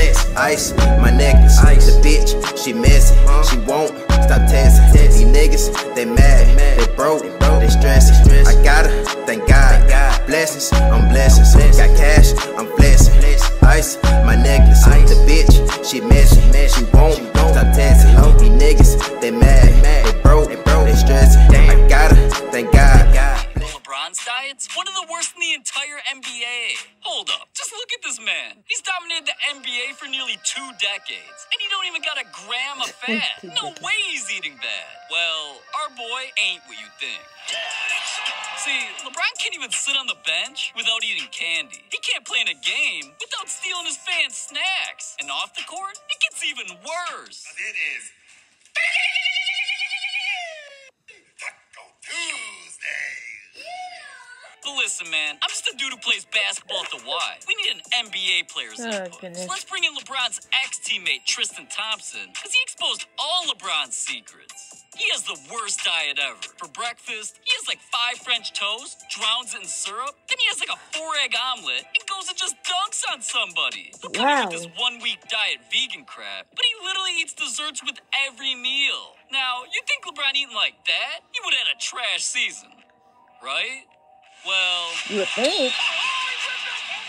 flex. Ice, my necklace. Ice. The bitch, she messy. She won't stop testing. These niggas, they mad, they broke, they stressing. I got her, thank God. Blessings, I'm blessings. Got cash, I'm blessing. Ice, my necklace. The bitch, she messy. She won't stop testing. These niggas, they mad, they broke, they stressing. I got her, thank God. LeBron's diet's one of the worst in the entire NBA. Hold up, just look at this man. He's dominated the NBA for nearly 2 decades, and he don't even got a gram of fat. No way he's eating bad. Well, our boy ain't what you think. See, LeBron can't even sit on the bench without eating candy. He can't play in a game without stealing his fans' snacks. And off the court, it gets even worse. It is Taco Tuesday. But listen, man, I'm just a dude who plays basketball at the Y. We need an NBA player's input. So let's bring in LeBron's ex-teammate, Tristan Thompson, because he exposed all LeBron's secrets. He has the worst diet ever. For breakfast, he has like 5 French toast, drowns it in syrup, then he has like a 4-egg omelet, and goes and just dunks on somebody. He'll come in with this 1-week diet vegan crap, but he literally eats desserts with every meal. Now, you think LeBron eating like that? He would have had a trash season, right? Well, you would think.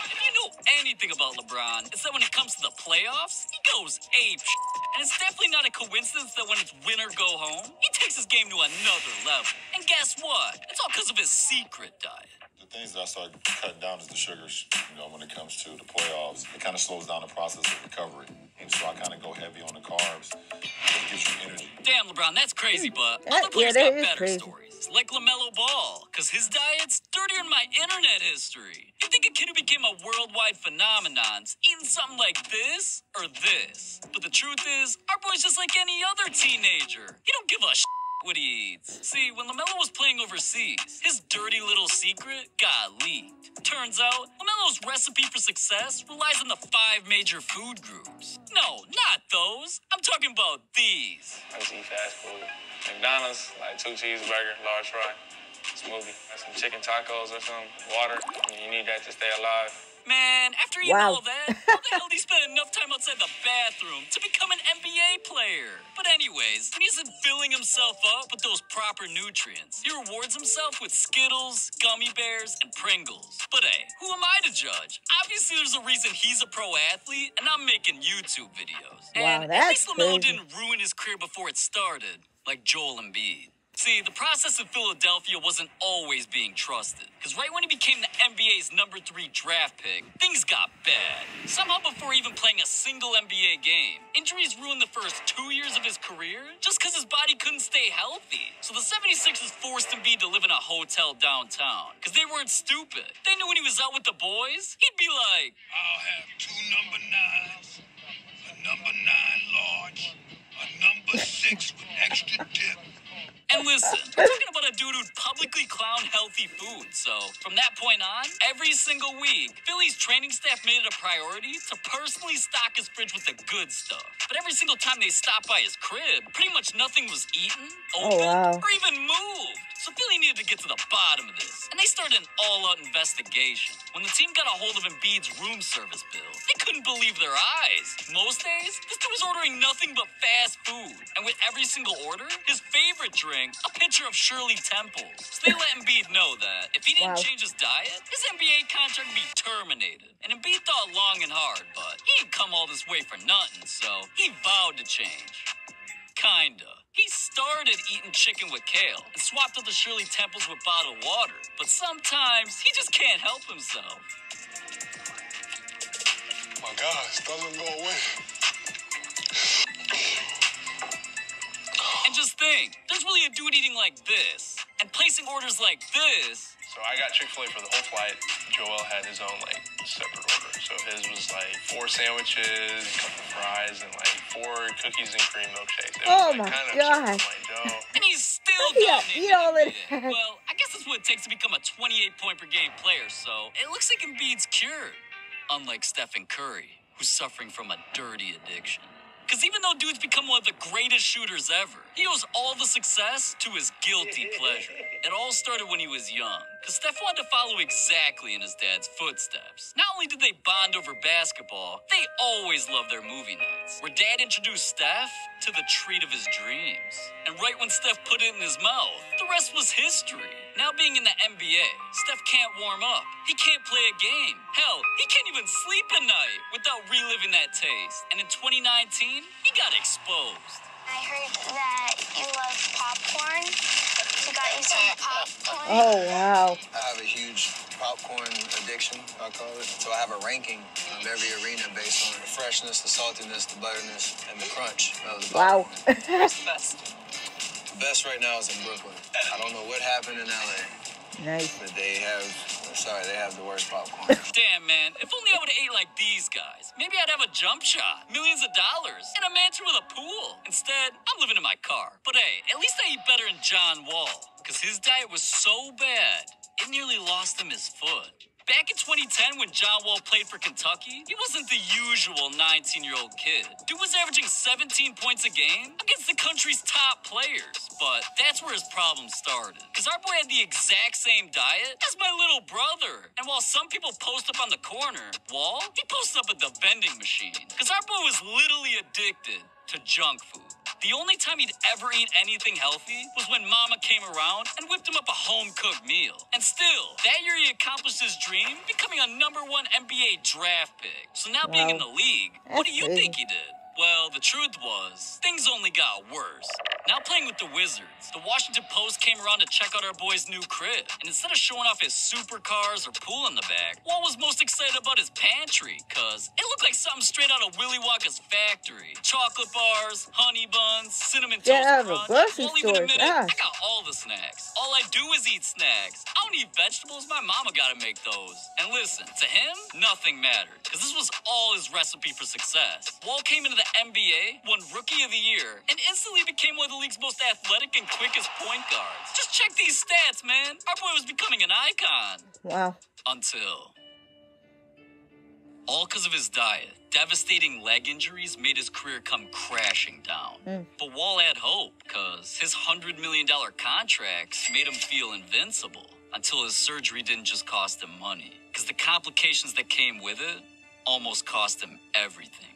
If you know anything about LeBron, it's that when it comes to the playoffs, he goes ape shit. And it's definitely not a coincidence that when it's win or go home, he takes his game to another level. And guess what? It's all because of his secret diet. The things that I started cutting down is the sugars. When it comes to the playoffs, it kind of slows down the process of recovery. And so I kind of go heavy on the carbs. It gives you energy. Damn, LeBron, that's crazy, but other players got better stories. Like LaMelo Ball, because his diet's dirtier than my internet history. You think a kid who became a worldwide phenomenon's eating something like this or this? But the truth is, our boy's just like any other teenager. He don't give a shit what he eats. See, when LaMelo was playing overseas, his dirty little secret got leaked. Turns out, LaMelo's recipe for success relies on the 5 major food groups. No, not those. I'm talking about these. I just eat fast food. McDonald's, like 2 cheeseburger, large fry, smoothie, some chicken tacos or some water. You need that to stay alive. Man, after eating all that, how the hell did he spend enough time outside the bathroom to become an NBA player? But anyways, when he isn't filling himself up with those proper nutrients, he rewards himself with Skittles, gummy bears, and Pringles. But hey, who am I to judge? Obviously, there's a reason he's a pro athlete, and I'm making YouTube videos. And at least LaMelo didn't ruin his career before it started, like Joel Embiid. See, the process in Philadelphia wasn't always being trusted, because right when he became the NBA's #3 draft pick, things got bad. Somehow before even playing a single NBA game, injuries ruined the first 2 years of his career just because his body couldn't stay healthy. So the 76ers forced Embiid to live in a hotel downtown, because they weren't stupid. They knew when he was out with the boys, he'd be like, I'll have 2 number 9s, a number 9 large, a number 6 with extra dip. And listen, we're talking about a dude who'd publicly clown healthy food, so from that point on, every single week, Philly's training staff made it a priority to personally stock his fridge with the good stuff. But every single time they stopped by his crib, pretty much nothing was eaten, opened, or even moved. So Philly needed to get to the bottom of this, and they started an all-out investigation. When the team got a hold of Embiid's room service bill, they couldn't believe their eyes. Most days, this dude was ordering nothing but fast food, and with every single order, his favorite drink, a pitcher of Shirley Temple. So they let Embiid know that if he didn't change his diet, his NBA contract would be terminated. And Embiid thought long and hard, but he didn't come all this way for nothing, so he vowed to change. Kinda. He started eating chicken with kale and swapped out the Shirley Temples with bottled water. But sometimes he just can't help himself. My gosh, doesn't go away. And just think, there's really a dude eating like this and placing orders like this. So I got Chick-fil-A for the whole flight. Joel had his own, separate order. So his was, 4 sandwiches, a couple fries, and, 4 cookies and cream milkshakes. It was, my kind of gosh. And he's still dominating. all it has. Well, I guess that's what it takes to become a 28-point-per-game player, so it looks like Embiid's cured. Unlike Stephen Curry, who's suffering from a dirty addiction. Because even though dude's become one of the greatest shooters ever, he owes all the success to his guilty pleasure. It all started when he was young, because Steph wanted to follow exactly in his dad's footsteps. Not only did they bond over basketball, they always loved their movie nights, where Dad introduced Steph to the treat of his dreams. And right when Steph put it in his mouth, the rest was history. Now being in the NBA, Steph can't warm up. He can't play a game. Hell, he can't even sleep at night without reliving that taste. And in 2019, he got exposed. I heard that you love popcorn. You got you some popcorn. Oh, wow. I have a huge popcorn addiction, I call it. So I have a ranking of every arena based on the freshness, the saltiness, the butterness, and the crunch of the Wow. popcorn. What's the best? The best right now is in Brooklyn. I don't know what happened in LA, Nice. but they have the worst popcorn. Damn, man. If only I would have ate like these guys. Maybe I'd have a jump shot, millions of dollars, and a mansion with a pool. Instead, I'm living in my car. But hey, at least I eat better than John Wall, because his diet was so bad, it nearly lost him his foot. Back in 2010, when John Wall played for Kentucky, he wasn't the usual 19-year-old kid. Dude was averaging 17 points a game against the country's top players. But that's where his problem started. Because our boy had the exact same diet as my little brother. And while some people post up on the corner, Wall, he posted up at the vending machine. Because our boy was literally addicted to junk food. The only time he'd ever eat anything healthy was when Mama came around and whipped him up a home-cooked meal. And still, that year he accomplished his dream, becoming a #1 NBA draft pick. So now being in the league, what do you think he did? Well, the truth was, things only got worse. Now playing with the Wizards, the Washington Post came around to check out our boy's new crib. And instead of showing off his supercars or pool in the back, Wall was most excited about his pantry, cause it looked like something straight out of Willy Wonka's factory. Chocolate bars, honey buns, cinnamon toast Yeah, the crunch. grocery Won't even store, admit it, yeah. I got all the snacks. All I do is eat snacks. I don't eat vegetables, my mama gotta make those. And listen, to him, nothing mattered, cause this was all his recipe for success. Wall came into the NBA, won Rookie of the Year, and instantly became one of the league's most athletic and quickest point guards. Just check these stats, man. Our boy was becoming an icon. Wow. Until... all because of his diet. Devastating leg injuries made his career come crashing down. But Wall had hope, because his $100 million contracts made him feel invincible. Until his surgery didn't just cost him money. Because the complications that came with it almost cost him everything.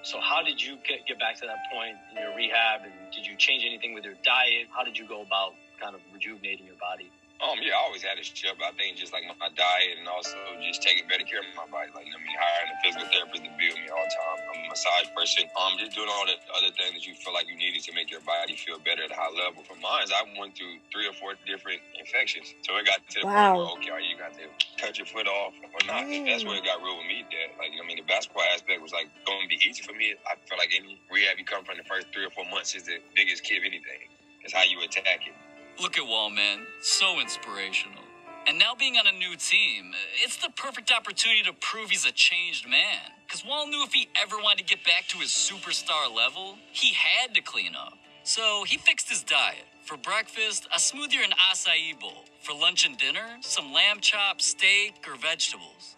So how did you get back to that point in your rehab, and did you change anything with your diet? How did you go about kind of rejuvenating your body? Yeah, I always had this chip. I think just like my diet and also just taking better care of my body. Like, hiring a physical therapist to build me all the time. I'm a massage person. Just doing all the other things that you feel like you needed to make your body feel better at a high level. For mine, I went through 3 or 4 different infections. So it got to the point where, okay, you got to cut your foot off or not. That's where it got real with me, Dad. Like, the basketball aspect was like going to be easy for me. I feel like any rehab you come from the first 3 or 4 months is the biggest key of anything. It's how you attack it. Look at Wall, man. So inspirational. And now being on a new team, it's the perfect opportunity to prove he's a changed man. Because Wall knew if he ever wanted to get back to his superstar level, he had to clean up. So he fixed his diet. For breakfast, a smoothie or an acai bowl. For lunch and dinner, some lamb chops, steak, or vegetables.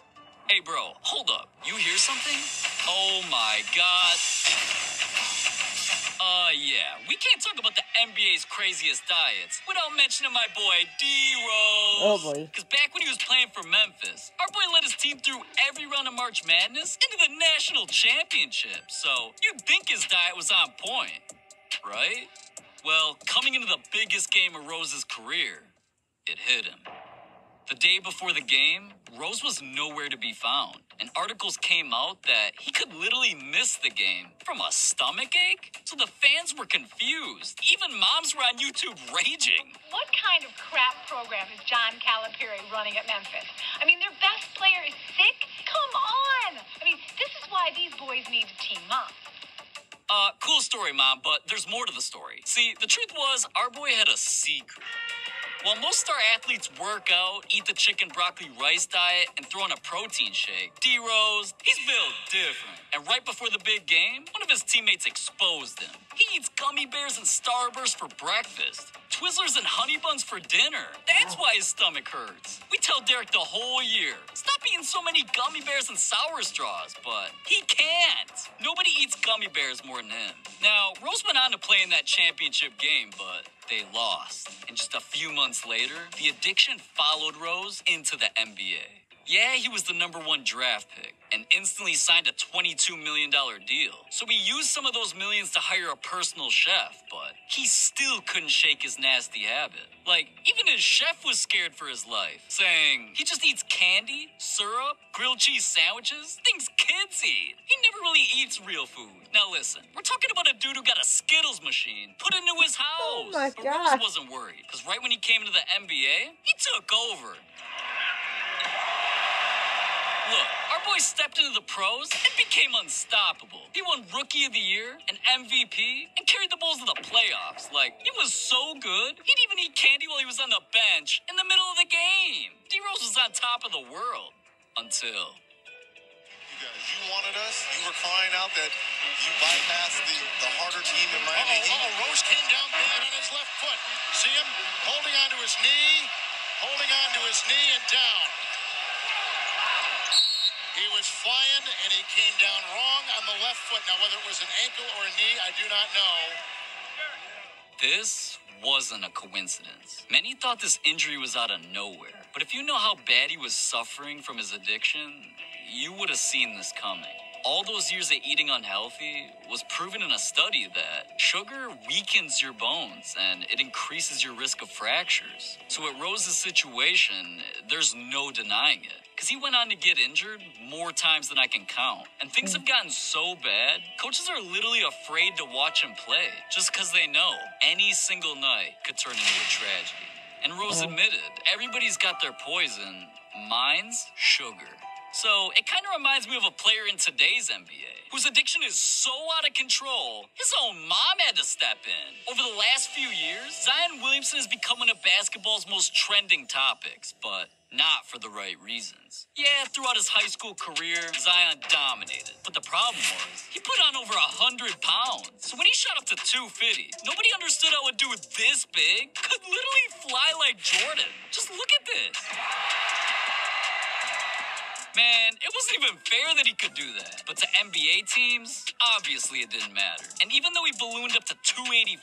Hey, bro, hold up. You hear something? Oh, my God. Yeah, we can't talk about the NBA's craziest diets without mentioning my boy, D-Rose. Oh, boy. Because back when he was playing for Memphis, our boy led his team through every round of March Madness into the national championship. So you'd think his diet was on point, right? Well, coming into the biggest game of Rose's career, it hit him. The day before the game, Rose was nowhere to be found. And articles came out that he could literally miss the game from a stomach ache. So the fans were confused. Even moms were on YouTube raging. What kind of crap program is John Calipari running at Memphis? Their best player is sick? Come on! This is why these boys need to team up. Cool story, Mom, but there's more to the story. See, the truth was, our boy had a secret. While most star athletes work out, eat the chicken, broccoli, rice diet, and throw in a protein shake, D-Rose, he's built different. And right before the big game, one of his teammates exposed him. He eats gummy bears and Starburst for breakfast, Twizzlers and honey buns for dinner. That's why his stomach hurts. We tell Derek the whole year, stop eating so many gummy bears and sour straws, but he can't. Nobody eats gummy bears more than him. Now, Rose went on to play in that championship game, but they lost. And just a few months later, the addiction followed Rose into the NBA. Yeah, he was the #1 draft pick and instantly signed a $22 million deal. So he used some of those millions to hire a personal chef, but he still couldn't shake his nasty habit. Like, even his chef was scared for his life, saying he just eats candy, syrup, grilled cheese sandwiches, things kids eat. He never really eats real food. Now listen, we're talking about a dude who got a Skittles machine put into his house. Oh my But gosh. Rose wasn't worried, because right when he came into the NBA, he took over. Look, our boy stepped into the pros and became unstoppable. He won Rookie of the Year, an MVP, and carried the Bulls to the playoffs. Like, he was so good, he'd even eat candy while he was on the bench in the middle of the game. D-Rose was on top of the world. Until... You guys, you wanted us. You were crying out that you bypassed the harder team in Miami Heat. Rose came down bad on his left foot. See him holding onto his knee and down. He was flying, and he came down wrong on the left foot. Now, whether it was an ankle or a knee, I do not know. This wasn't a coincidence. Many thought this injury was out of nowhere. But if you know how bad he was suffering from his addiction, you would have seen this coming. All those years of eating unhealthy was proven in a study that sugar weakens your bones and it increases your risk of fractures. So with Rose's situation, there's no denying it. Because he went on to get injured more times than I can count. And things have gotten so bad, coaches are literally afraid to watch him play just because they know any single night could turn into a tragedy. And Rose admitted, everybody's got their poison. Mine's sugar. So it kind of reminds me of a player in today's NBA whose addiction is so out of control, his own mom had to step in. Over the last few years, Zion Williamson has become one of basketball's most trending topics, but not for the right reasons. Yeah, throughout his high school career, Zion dominated. But the problem was, he put on over 100 pounds. So when he shot up to 250, nobody understood how a dude this big could literally fly like Jordan. Just look at this. Man, it wasn't even fair that he could do that. But to NBA teams, obviously it didn't matter. And even though he ballooned up to 285,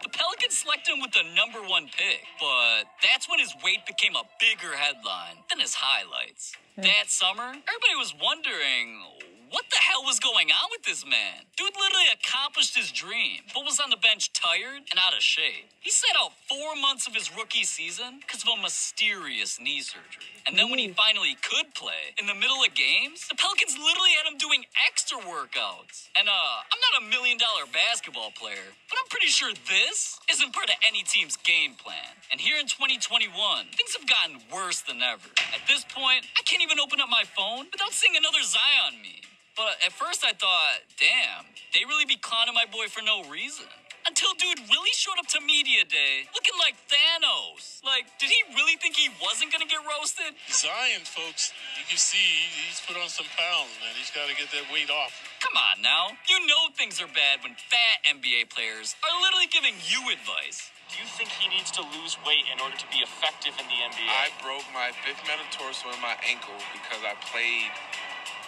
the Pelicans selected him with the #1 pick. But that's when his weight became a bigger headline than his highlights. That summer, everybody was wondering, what the hell was going on with this man? Dude literally accomplished his dream, but was on the bench tired and out of shape. He sat out 4 months of his rookie season because of a mysterious knee surgery. And then when he finally could play, in the middle of games, the Pelicans literally had him doing extra workouts. And I'm not a $1 million basketball player, but I'm pretty sure this isn't part of any team's game plan. And here in 2021, things have gotten worse than ever. At this point, I can't even open up my phone without seeing another Zion meme. But at first I thought, damn, they really be clowning my boy for no reason. Until dude really showed up to media day looking like Thanos. Like, did he really think he wasn't gonna get roasted? Zion, folks, you can see he's put on some pounds, man. He's got to get that weight off. Come on now. You know things are bad when fat NBA players are literally giving you advice. Do you think he needs to lose weight in order to be effective in the NBA? I broke my 5th metatarsal in my ankle because I played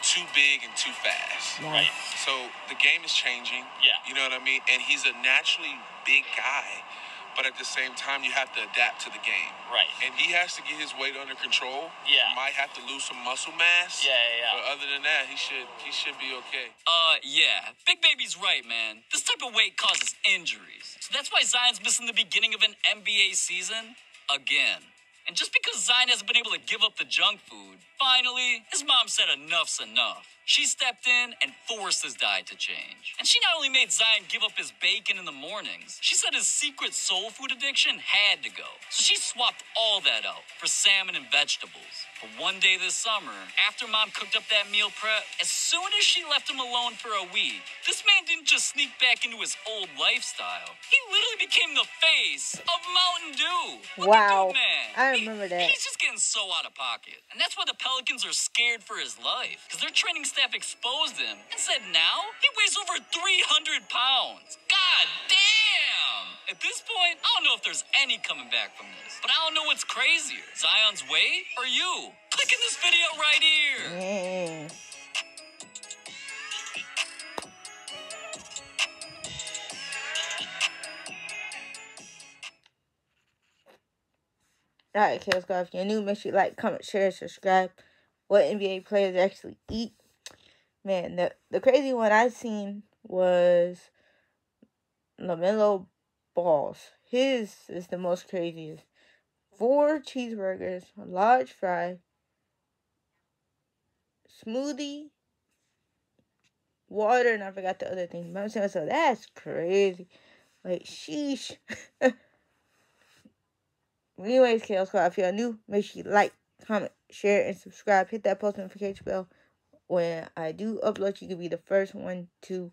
too big and too fast. Right. So the game is changing. Yeah. You know what I mean? And he's a naturally big guy, but at the same time, you have to adapt to the game. Right. And he has to get his weight under control. Yeah. He might have to lose some muscle mass. Yeah. But other than that, he should be okay. Yeah. Big Baby's right, man. This type of weight causes injuries. So that's why Zion's missing the beginning of an NBA season again. And just because Zion hasn't been able to give up the junk food, finally, his mom said enough's enough. She stepped in and forced his diet to change. And she not only made Zion give up his bacon in the mornings, she said his secret soul food addiction had to go. So she swapped all that out for salmon and vegetables. But one day this summer, after mom cooked up that meal prep, as soon as she left him alone for a week, this man didn't just sneak back into his old lifestyle. He literally became the face of Mountain Dew. Wow. Man. I remember that. He's just getting so out of pocket. And that's why the Pelicans are scared for his life. Because their training staff exposed him and said now he weighs over 300 pounds. God damn! At this point, I don't know if there's any coming back from this. But I don't know what's crazier, Zion's weight or you. Click in this video right here. Alright, Chaos Squad, if you're new, make sure you like, comment, share, subscribe. What NBA players actually eat. Man, the crazy one I seen was LaMelo Ball's. His is the most craziest. 4 cheeseburgers, a large fry, smoothie, water, and I forgot the other thing. But I'm saying, so that's crazy. Like, sheesh. Anyways, Chaos Squad, if you're new, make sure you like, comment, share, and subscribe. Hit that post notification bell. When I do upload, you can be the first one to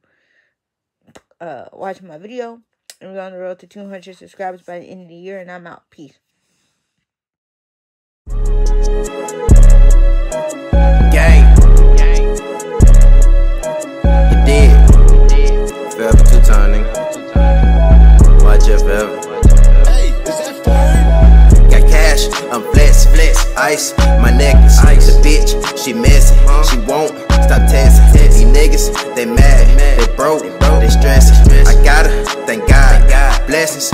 watch my video. And we're on the road to 200 subscribers by the end of the year. And I'm out. Peace. Gang. You did. Forever 2 times, nigga. Watch it forever. Hey, is that fun? Got cash, I'm blessed, ice, my necklace, the bitch, she messy, she won't stop texting. These niggas, they mad, they broke, they stressing. I gotta thank God, blessings.